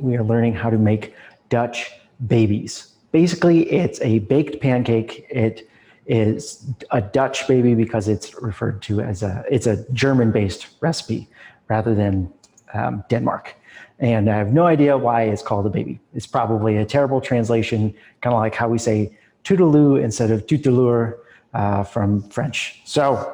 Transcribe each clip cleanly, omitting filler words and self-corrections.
we are learning how to make Dutch babies. Basically, it's a baked pancake. It is a Dutch baby because it's referred to as it's a German-based recipe rather than Denmark. And I have no idea why it's called a baby. It's probably a terrible translation, kind of like how we say toodaloo instead of tutelure from French. So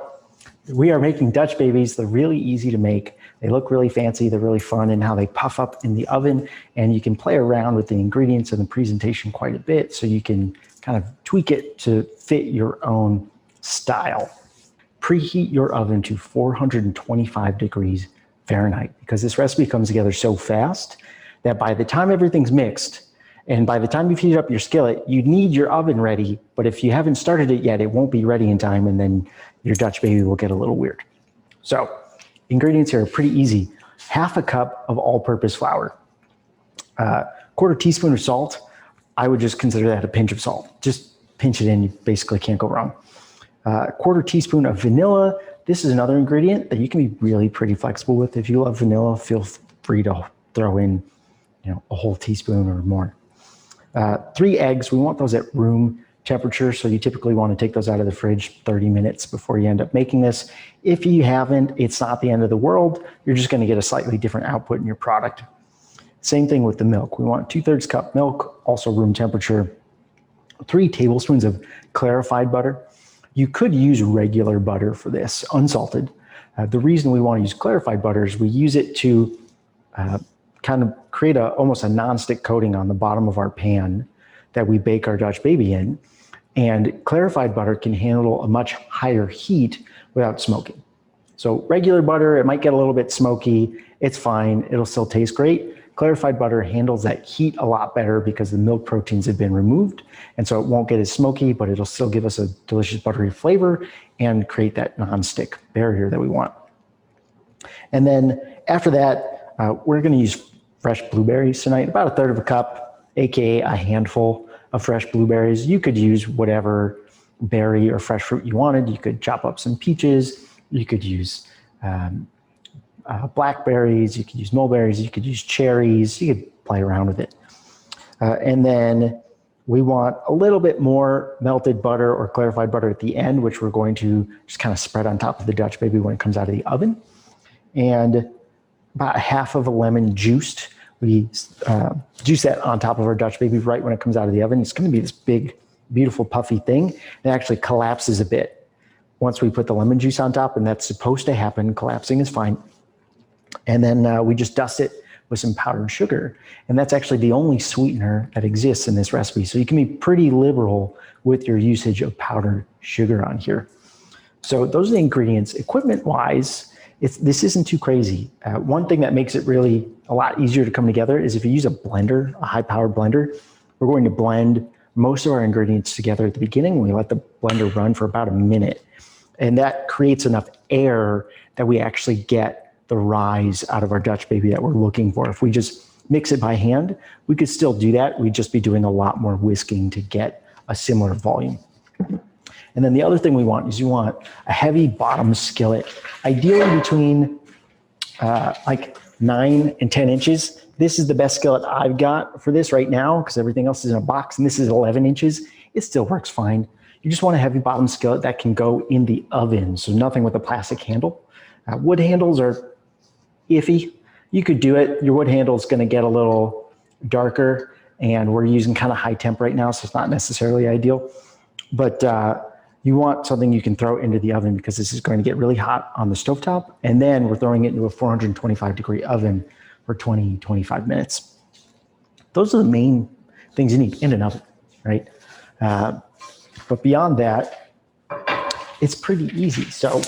we are making Dutch babies. They're really easy to make. They look really fancy. They're really fun in how they puff up in the oven, and you can play around with the ingredients and the presentation quite a bit, so you can kind of tweak it to fit your own style. Preheat your oven to 425 degrees Fahrenheit, because this recipe comes together so fast that by the time everything's mixed and by the time you've heated up your skillet, you need your oven ready, but if you haven't started it yet, it won't be ready in time, and then your Dutch baby will get a little weird. So ingredients here are pretty easy. Half a cup of all-purpose flour, quarter teaspoon of salt. I would just consider that a pinch of salt. Just pinch it in, you basically can't go wrong. Quarter teaspoon of vanilla. This is another ingredient that you can be really pretty flexible with. If you love vanilla, feel free to throw in, a whole teaspoon or more. 3 eggs. We want those at room temperature, so you typically want to take those out of the fridge 30 minutes before you end up making this. If you haven't, it's not the end of the world. You're just going to get a slightly different output in your product. Same thing with the milk. We want 2/3 cup milk, also room temperature. 3 tablespoons of clarified butter. You could use regular butter for this, unsalted. The reason we want to use clarified butter is we use it to kind of create almost a nonstick coating on the bottom of our pan that we bake our Dutch baby in. And clarified butter can handle a much higher heat without smoking. So regular butter, it might get a little bit smoky. It's fine. It'll still taste great. Clarified butter handles that heat a lot better because the milk proteins have been removed. And so it won't get as smoky, but it'll still give us a delicious buttery flavor and create that nonstick barrier that we want. And then after that, we're going to use fresh blueberries tonight, about 1/3 cup, aka a handful of fresh blueberries. You could use whatever berry or fresh fruit you wanted. You could chop up some peaches. You could use blackberries. You could use mulberries. You could use cherries. You could play around with it. And then we want a little bit more melted butter or clarified butter at the end, which we're going to just kind of spread on top of the Dutch baby when it comes out of the oven. And about half of a lemon juiced. We juice that on top of our Dutch baby right when it comes out of the oven. It's going to be this big, beautiful, puffy thing. It actually collapses a bit once we put the lemon juice on top, and that's supposed to happen. Collapsing is fine. And then we just dust it with some powdered sugar. And that's actually the only sweetener that exists in this recipe. So you can be pretty liberal with your usage of powdered sugar on here. So those are the ingredients. Equipment-wise, this isn't too crazy. One thing that makes it really a lot easier to come together is if you use a blender, a high-powered blender. We're going to blend most of our ingredients together at the beginning. We let the blender run for about a minute. And that creates enough air that we actually get the rise out of our Dutch baby that we're looking for. If we just mix it by hand, we could still do that. We'd just be doing a lot more whisking to get a similar volume. And then the other thing we want is you want a heavy bottom skillet, ideally between like 9 and 10 inches. This is the best skillet I've got for this right now because everything else is in a box, and this is 11 inches. It still works fine. You just want a heavy bottom skillet that can go in the oven, so nothing with a plastic handle. Wood handles are iffy. You could do it. Your wood handle is going to get a little darker, and we're using kind of high temp right now, so it's not necessarily ideal. But you want something you can throw into the oven because this is going to get really hot on the stovetop, and then we're throwing it into a 425-degree oven for 20-25 minutes. Those are the main things you need in an oven, right? But beyond that, it's pretty easy. So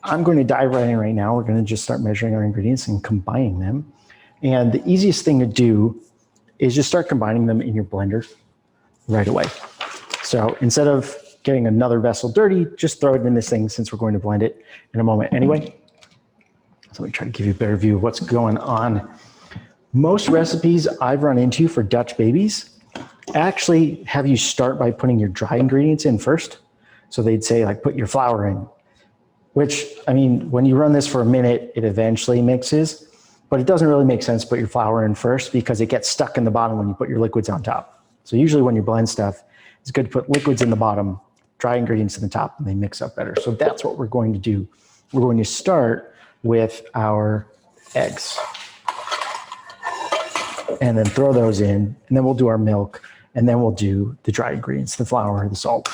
I'm going to dive right in right now. We're going to just start measuring our ingredients and combining them. And the easiest thing to do is just start combining them in your blender right away. So instead of getting another vessel dirty, just throw it in this thing since we're going to blend it in a moment anyway. So let me try to give you a better view of what's going on. Most recipes I've run into for Dutch babies actually have you start by putting your dry ingredients in first. So they'd say like put your flour in, which, I mean, when you run this for a minute, it eventually mixes. But it doesn't really make sense to put your flour in first because it gets stuck in the bottom when you put your liquids on top. So usually when you blend stuff, it's good to put liquids in the bottom, dry ingredients in the top, and they mix up better. So that's what we're going to do. We're going to start with our eggs and then throw those in, and then we'll do our milk, and then we'll do the dry ingredients, the flour, the salt.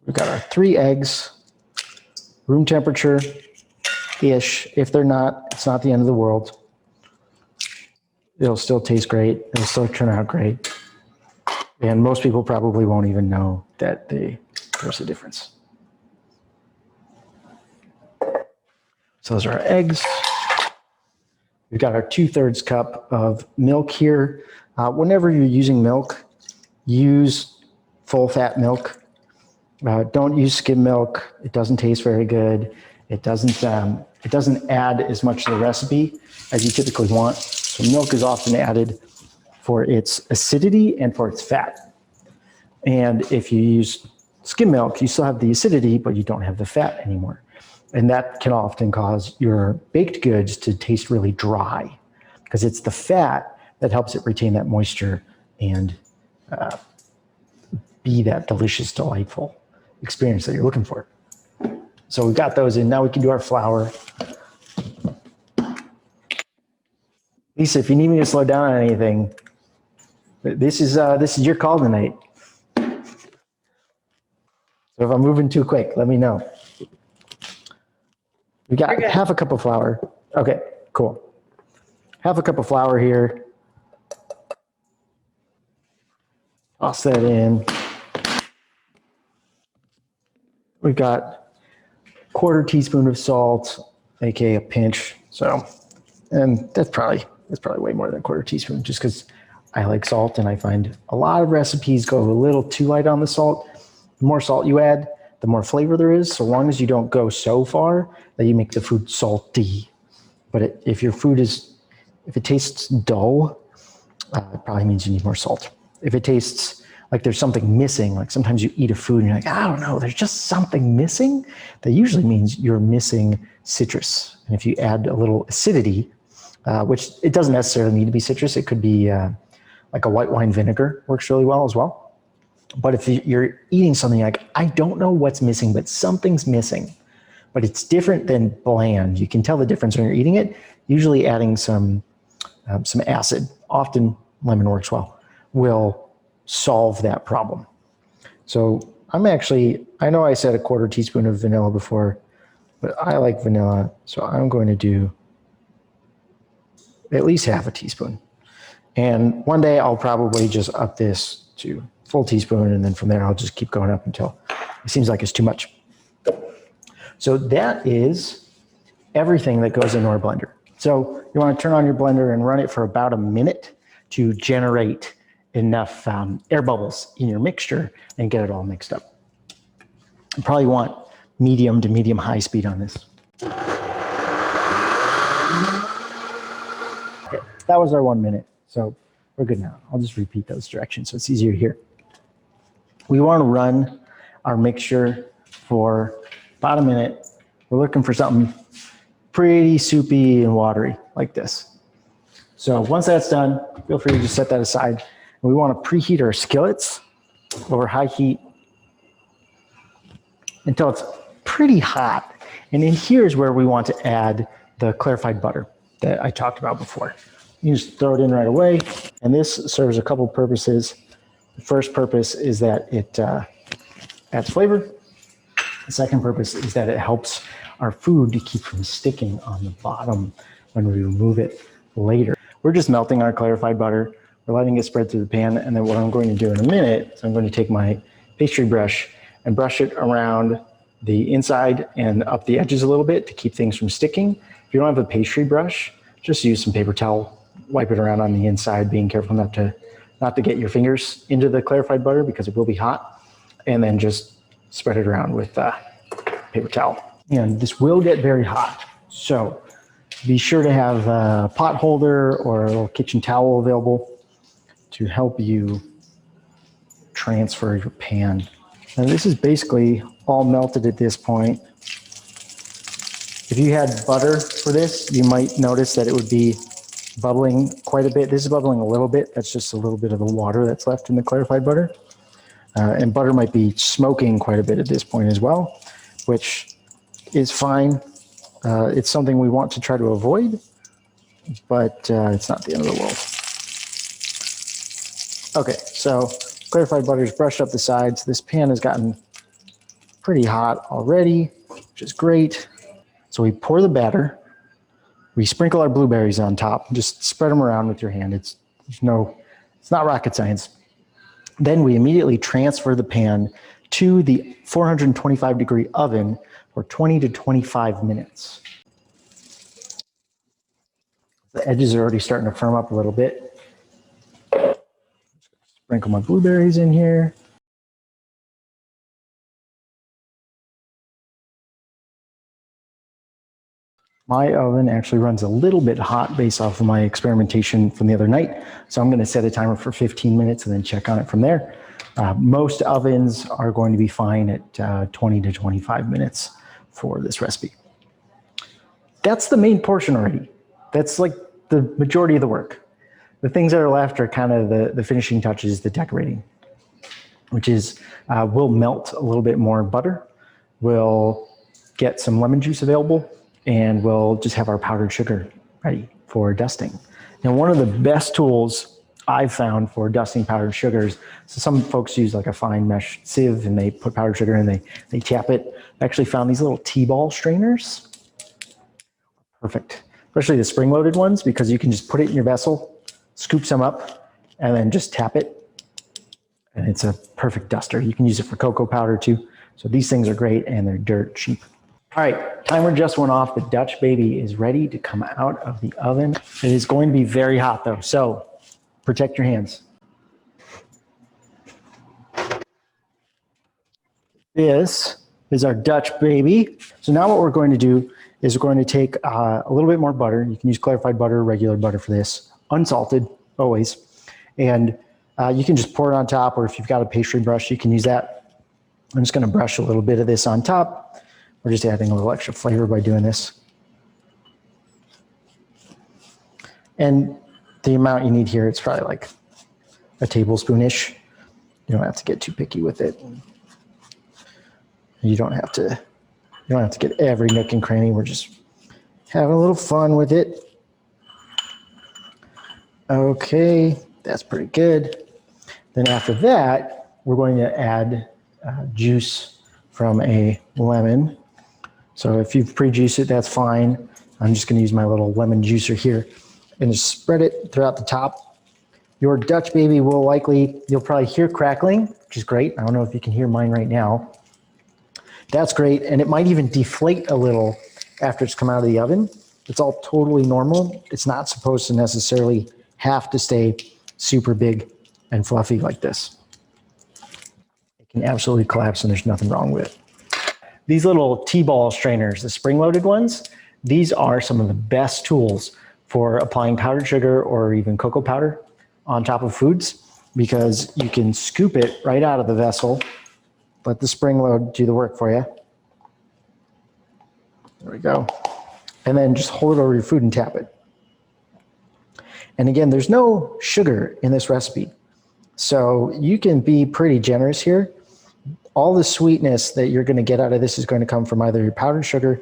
We've got our 3 eggs, room temperature-ish. If they're not, it's not the end of the world. It'll still taste great. It'll still turn out great. And most people probably won't even know that there's a difference. So those are our eggs. We've got our 2/3 cup of milk here. Whenever you're using milk, use full fat milk. Don't use skim milk. It doesn't taste very good. It doesn't add as much to the recipe as you typically want. So milk is often added for its acidity and for its fat. And if you use skim milk, you still have the acidity, but you don't have the fat anymore. And that can often cause your baked goods to taste really dry because it's the fat that helps it retain that moisture and be that delicious, delightful experience that you're looking for. So we've got those in. Now we can do our flour. Lisa, if you need me to slow down on anything, this is your call tonight. So if I'm moving too quick, let me know. We got half a cup of flour. Okay, cool. Half a cup of flour here. Toss that in. We've got 1/4 teaspoon of salt, aka a pinch. So, and that's probably way more than 1/4 teaspoon, just because I like salt, and I find a lot of recipes go a little too light on the salt. The more salt you add, the more flavor there is, so long as you don't go so far that you make the food salty. But if it tastes dull, it probably means you need more salt. If it tastes like there's something missing, like sometimes you eat a food and you're like, I don't know, there's just something missing, that usually means you're missing citrus. And if you add a little acidity, which it doesn't necessarily need to be citrus, it could be like a white wine vinegar works really well as well. But if you're eating something like, I don't know what's missing, but something's missing, but it's different than bland. You can tell the difference when you're eating it. Usually adding some acid, often lemon works well, will solve that problem. So I know I said 1/4 teaspoon of vanilla before, but I like vanilla. So I'm going to do at least half a teaspoon. And one day I'll probably just up this to full teaspoon, and then from there I'll just keep going up until it seems like it's too much. So that is everything that goes into our blender. So you want to turn on your blender and run it for about a minute to generate enough air bubbles in your mixture and get it all mixed up. You probably want medium to medium high speed on this. Okay, that was our 1 minute. So we're good now. I'll just repeat those directions so it's easier to hear. We want to run our mixture for about a minute. We're looking for something pretty soupy and watery like this. So once that's done, feel free to just set that aside. We want to preheat our skillets over high heat until it's pretty hot. And in here is where we want to add the clarified butter that I talked about before. You just throw it in right away. And this serves a couple purposes. The first purpose is that it adds flavor. The second purpose is that it helps our food to keep from sticking on the bottom when we remove it later. We're just melting our clarified butter. We're letting it spread through the pan. And then what I'm going to do in a minute is I'm going to take my pastry brush and brush it around the inside and up the edges a little bit to keep things from sticking. If you don't have a pastry brush, just use some paper towel, wipe it around on the inside, being careful not to get your fingers into the clarified butter because it will be hot, and then just spread it around with paper towel. And this will get very hot, so be sure to have a pot holder or a little kitchen towel available to help you transfer your pan. And this is basically all melted at this point. If you had butter for this, you might notice that it would be bubbling quite a bit. This is bubbling a little bit. That's just a little bit of the water that's left in the clarified butter. And butter might be smoking quite a bit at this point as well, which is fine. It's something we want to try to avoid, but it's not the end of the world. Okay, so clarified butter is brushed up the sides. This pan has gotten pretty hot already, which is great. So we pour the batter. We sprinkle our blueberries on top. Just spread them around with your hand. It's not rocket science. Then we immediately transfer the pan to the 425-degree oven for 20 to 25 minutes. The edges are already starting to firm up a little bit. Sprinkle my blueberries in here. My oven actually runs a little bit hot based off of my experimentation from the other night. So I'm going to set a timer for 15 minutes and then check on it from there. Most ovens are going to be fine at 20 to 25 minutes for this recipe. That's the main portion already. That's like the majority of the work. The things that are left are kind of the finishing touches, the decorating, which is we'll melt a little bit more butter. We'll get some lemon juice available, and we'll just have our powdered sugar ready for dusting. And one of the best tools I've found for dusting powdered sugars, so some folks use like a fine mesh sieve and they put powdered sugar and they tap it. I actually found these little T-ball strainers. Perfect, especially the spring-loaded ones, because you can just put it in your vessel, scoop some up, and then just tap it. And it's a perfect duster. You can use it for cocoa powder too. So these things are great and they're dirt cheap. All right, timer just went off. The Dutch baby is ready to come out of the oven. It is going to be very hot though, so protect your hands. This is our Dutch baby. So now what we're going to do is we're going to take a little bit more butter. You can use clarified butter, regular butter for this, unsalted, always. And you can just pour it on top, or if you've got a pastry brush, you can use that. I'm just gonna brush a little bit of this on top. We're just adding a little extra flavor by doing this. And the amount you need here, it's probably like a tablespoon-ish. You don't have to get too picky with it. You don't have to get every nook and cranny. We're just having a little fun with it. Okay, that's pretty good. Then after that, we're going to add juice from a lemon. So if you've pre-juiced it, that's fine. I'm just gonna use my little lemon juicer here and just spread it throughout the top. Your Dutch baby will you'll probably hear crackling, which is great. I don't know if you can hear mine right now. That's great, and it might even deflate a little after it's come out of the oven. It's all totally normal. It's not supposed to necessarily have to stay super big and fluffy like this. It can absolutely collapse and there's nothing wrong with it. These little T-ball strainers, the spring-loaded ones, these are some of the best tools for applying powdered sugar or even cocoa powder on top of foods, because you can scoop it right out of the vessel, let the spring load do the work for you. There we go. And then just hold it over your food and tap it. And again, there's no sugar in this recipe, so you can be pretty generous here. All the sweetness that you're going to get out of this is going to come from either your powdered sugar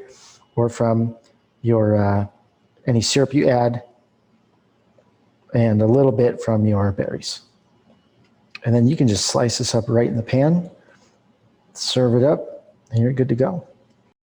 or from your any syrup you add, and a little bit from your berries. And then you can just slice this up right in the pan, serve it up, and you're good to go.